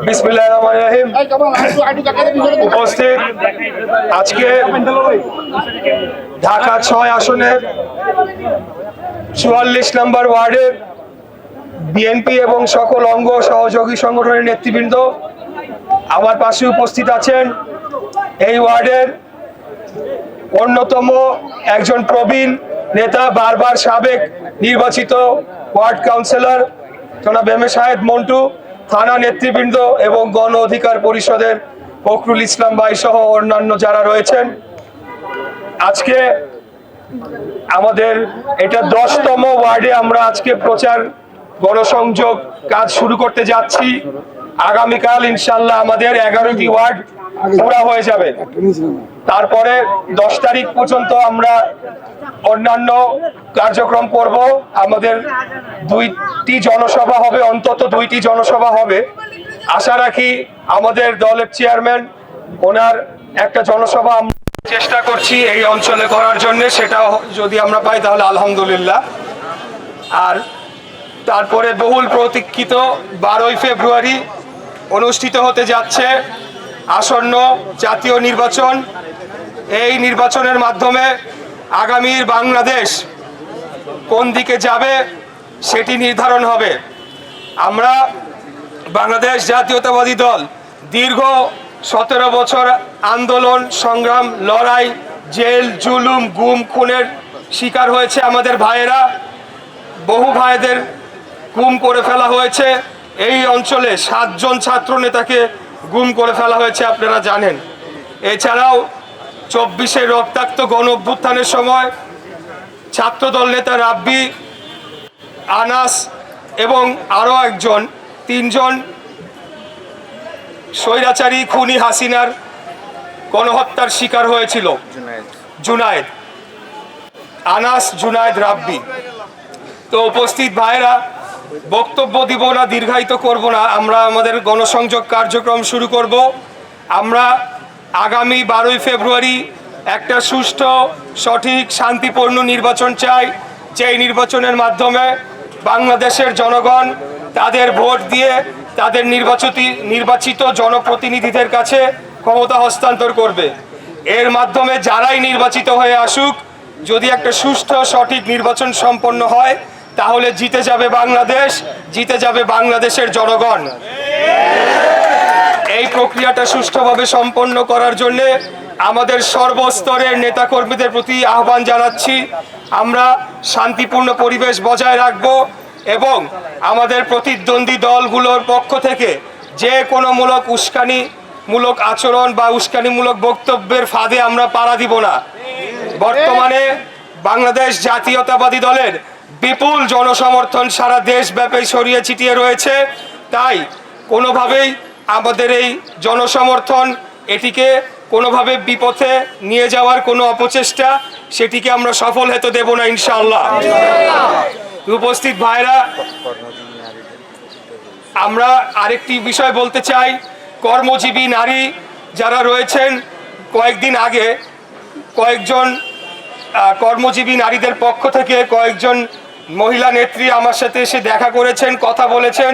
বিসমিল্লাহির রহমানির রহিম। উপস্থিত আজকে ঢাকা ৬ আসনের ৪৪ নম্বর ওয়ার্ডের বিএনপি এবং সকল অঙ্গ সহযোগী সংগঠনের নেতৃবৃন্দ, আমার পাশে উপস্থিত আছেন এই ওয়ার্ডের অন্যতম একজন প্রবীণ নেতা, বারবার সাবেক নির্বাচিত ওয়ার্ড কাউন্সিলর জনাব এম এ শাহেদ মন্টু, থানা নেতৃবৃন্দ এবং গণ অধিকার পরিষদের ফখরুল ইসলাম ভাই সহ অন্যান্য যারা রয়েছেন। আজকে আমাদের এটা ১০তম ওয়ার্ডে আমরা আজকে প্রচার গণসংযোগ কাজ শুরু করতে যাচ্ছি। আগামীকাল ইনশাল্লাহ আমাদের ১১টি ওয়ার্ড পুরা হয়ে যাবে। তারপরে ১০ তারিখ পর্যন্ত আমরা অন্যান্য কার্যক্রম করব। আমাদের ২টি জনসভা হবে, অন্তত ২টি জনসভা হবে। আশা রাখি আমাদের দলের চেয়ারম্যান ওনার একটা জনসভা আমরা চেষ্টা করছি এই অঞ্চলে করার জন্য, সেটা যদি আমরা পাই তাহলে আলহামদুলিল্লাহ। আর তারপরে বহুল প্রতীক্ষিত ১২ই ফেব্রুয়ারি অনুষ্ঠিত হতে যাচ্ছে আসন্ন জাতীয় নির্বাচন। এই নির্বাচনের মাধ্যমে আগামীর বাংলাদেশ কোন দিকে যাবে সেটি নির্ধারণ হবে। আমরা বাংলাদেশ জাতীয়তাবাদী দল দীর্ঘ ১৭ বছর আন্দোলন সংগ্রাম, লড়াই, জেল, জুলুম, গুম, খুনের শিকার হয়েছে আমাদের ভাইয়েরা। বহু ভাইদের গুম করে ফেলা হয়েছে। এই অঞ্চলে ৭ জন ছাত্র নেতাকে গুম করে ফেলা হয়েছে, আপনারা জানেন। এছাড়াও ২৪শে রক্তাক্ত গণ অভ্যুত্থানের সময় ছাত্রদল নেতা রাব্বি, আনাস এবং আরও একজন, ৩ জন স্বৈরাচারী খুনি হাসিনার গণহত্যার শিকার হয়েছিল। জুনায়েদ, আনাস, জুনায়েদ, রাব্বি। তো উপস্থিত ভাইরা, বক্তব্য দিব না, দীর্ঘায়িত করব না, আমরা আমাদের গণসংযোগ কার্যক্রম শুরু করব। আমরা আগামী ১২ই ফেব্রুয়ারি একটা সুষ্ঠু, সঠিক, শান্তিপূর্ণ নির্বাচন চাই, যেই নির্বাচনের মাধ্যমে বাংলাদেশের জনগণ তাদের ভোট দিয়ে তাদের নির্বাচিত জনপ্রতিনিধিদের কাছে ক্ষমতা হস্তান্তর করবে। এর মাধ্যমে যারাই নির্বাচিত হয়ে আসুক, যদি একটা সুষ্ঠু, সঠিক নির্বাচন সম্পন্ন হয় তাহলে জিতে যাবে বাংলাদেশ, জিতে যাবে বাংলাদেশের জনগণ। এই প্রক্রিয়াটা সুষ্ঠুভাবে সম্পন্ন করার জন্য আমাদের সর্বস্তরের নেতাকর্মীদের প্রতি আহ্বান জানাচ্ছি, আমরা শান্তিপূর্ণ পরিবেশ বজায় রাখব এবং আমাদের প্রতিদ্বন্দ্বী দলগুলোর পক্ষ থেকে যে কোনো উস্কানিমূলক আচরণ বা উস্কানিমূলক বক্তব্যের ফাঁদে আমরা পাড়া দিব না। বর্তমানে বাংলাদেশ জাতীয়তাবাদী দলের বিপুল জনসমর্থন সারা দেশব্যাপী ছড়িয়ে ছিটিয়ে রয়েছে। তাই কোনোভাবেই আমাদের এই জনসমর্থন, এটিকে কোনোভাবে বিপথে নিয়ে যাওয়ার কোনো অপচেষ্টা, সেটিকে আমরা সফল হতে দেব না ইনশাআল্লাহ। উপস্থিত ভাইরা, আমরা আরেকটি বিষয় বলতে চাই। কর্মজীবী নারী যারা রয়েছেন, কয়েকদিন আগে কয়েকজন কর্মজীবী নারীদের পক্ষ থেকে কয়েকজন মহিলা নেত্রী আমার সাথে এসে দেখা করেছেন, কথা বলেছেন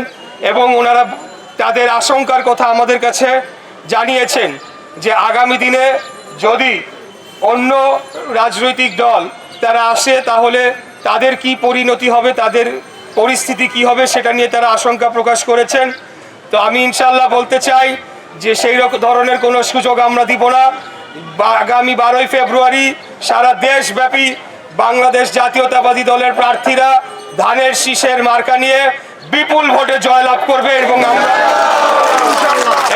এবং ওনারা তাদের আশঙ্কার কথা আমাদের কাছে জানিয়েছেন যে আগামী দিনে যদি অন্য রাজনৈতিক দল তারা আসে তাহলে তাদের কি পরিণতি হবে, তাদের পরিস্থিতি কি হবে, সেটা নিয়ে তারা আশঙ্কা প্রকাশ করেছেন। তো আমি ইনশাল্লাহ বলতে চাই যে সেই ধরনের কোনো সুযোগ আমরা দিব না। আগামী ১২ই ফেব্রুয়ারি সারা দেশব্যাপী বাংলাদেশ জাতীয়তাবাদী দলের প্রার্থীরা ধানের শীষের মার্কা নিয়ে বিপুল ভোটে জয়লাভ করবে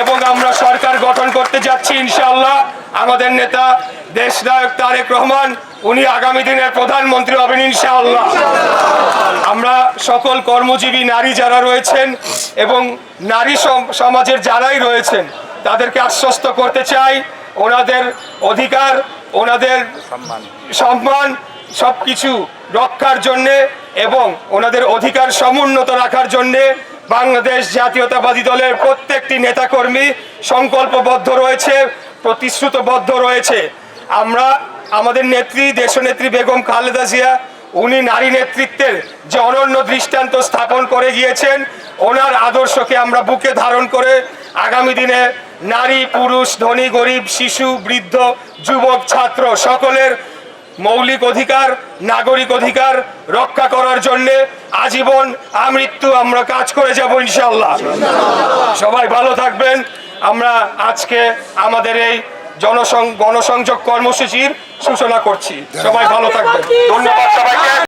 এবং আমরা সরকার গঠন করতে যাচ্ছি ইনশাআল্লাহ। আমাদের নেতা দেশনায়ক তারেক রহমান, উনি আগামী দিনের প্রধানমন্ত্রী হবেন ইনশাআল্লাহ। আমরা সকল কর্মজীবী নারী যারা রয়েছেন এবং নারী সমাজের যারাই রয়েছেন তাদেরকে আশ্বস্ত করতে চাই, ওনাদের অধিকার, ওনাদের সম্মান সবকিছু রক্ষার জন্যে এবং ওনাদের অধিকার সমুন্নত রাখার জন্যে বাংলাদেশ জাতীয়তাবাদী দলের প্রত্যেকটি নেতাকর্মী সংকল্পবদ্ধ রয়েছে, প্রতিশ্রুতবদ্ধ রয়েছে। আমরা আমাদের নেত্রী, দেশনেত্রী বেগম খালেদা জিয়া, উনি নারী নেতৃত্বের যে অনন্য দৃষ্টান্ত স্থাপন করে গিয়েছেন, ওনার আদর্শকে আমরা বুকে ধারণ করে আগামী দিনে নারী পুরুষ ধনী গরিব শিশু বৃদ্ধ যুবক ছাত্র সকলের মৌলিক অধিকার নাগরিক অধিকার রক্ষা করার জন্য আজীবন আমৃত্যু আমরা কাজ করে যাব ইনশাআল্লাহ। সবাই ভালো থাকবেন। আমরা আজকে আমাদের এই গণসংযোগ কর্মসূচির সূচনা করছি। সবাই ভালো থাকবেন। ধন্যবাদ সবাইকে।